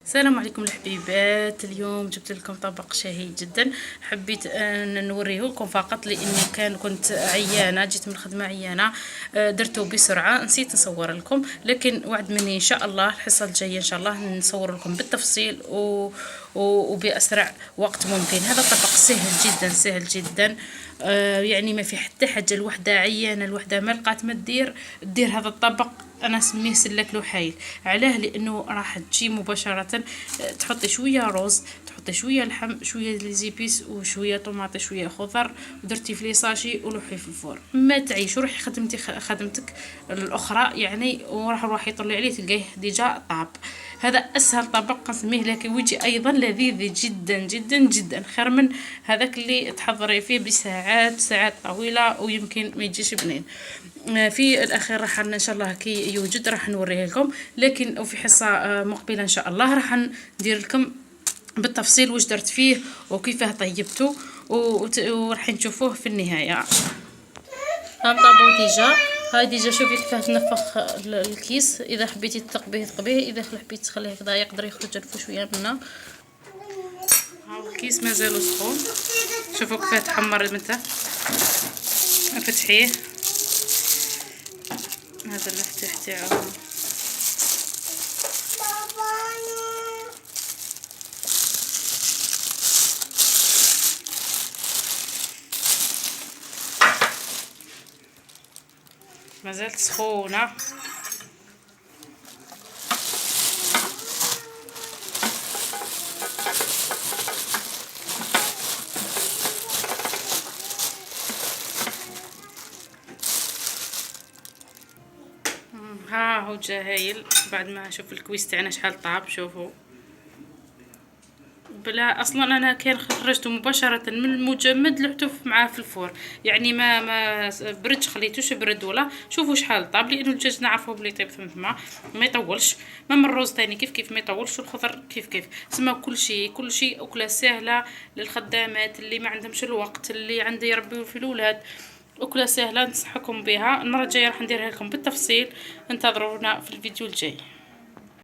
السلام عليكم الحبيبات. اليوم جبت لكم طبق شهي جدا. حبيت ان نوريه لكم فقط لاني كنت عيانه، جيت من الخدمه عيانه. درته بسرعه، نسيت نصور لكم، لكن وعد مني ان شاء الله الحصه الجايه ان شاء الله نصور لكم بالتفصيل وباسرع وقت ممكن. هذا الطبق سهل جدا سهل جدا. يعني ما في حتى حاجه. الوحده عيانه، الوحده ما لقات ما دير هذا الطبق. انا سميه سلك لحايل. علاه؟ لانه راح تجي مباشره. تحطي شويه رز، تحطي شويه لحم، شويه ليزيبيس وشويه طماطم شويه خضر، ودرتي في ليساشي ولوحي في الفور. ما تعيش وروحي خدمتي خدمتك الاخرى يعني، وراح روحي طلعي عليه تلقيه ديجا طاب. هذا اسهل طبق نسميه لك، ويجي ايضا لذيذ جدا جدا جدا، خير من هذاك اللي تحضري فيه بساعات ساعات طويله ويمكن ما يجيش بنين. في الاخير راح ان شاء الله كي يوجد راح نوريه لكم، لكن وفي حصه مقبله ان شاء الله راح ندير لكم بالتفصيل واش درت فيه وكيفاه طيبته وراح نشوفوه في النهايه. هم طابو ديجا. هاي ديجا شوفي كيفاه تنفخ الكيس. اذا حبيتي تقبيه تقبيه، اذا حبيتي تخليه هكذا يقدر يخرج لكم شويه منه. هاو الكيس مازالو سخون، شوفوا كيفاه تحمر متى فتحيه. هذا المفتاح تاعو. مازالت سخونه. ها هو جا هايل. بعد ما اشوف الكويس تاعنا شحال طاب، شوفوا. بلا اصلا انا كان خرجته مباشره من المجمد لحته معاه في الفور، يعني ما بردش، خليتوش برد ولا. شوفوا شحال طاب، لانه الدجاج نعرفوه بلي يطيب ثما ما يطولش. مام الروز تاني كيف ما يطولش، والخضر كيف سما كل شيء اكله سهله للخدامات اللي ما عندهمش الوقت، اللي عنده يربيو في الاولاد. أكلة سهلة ننصحكم بها. المرة الجاية راح نديرها لكم بالتفصيل. انتظرونا في الفيديو الجاي.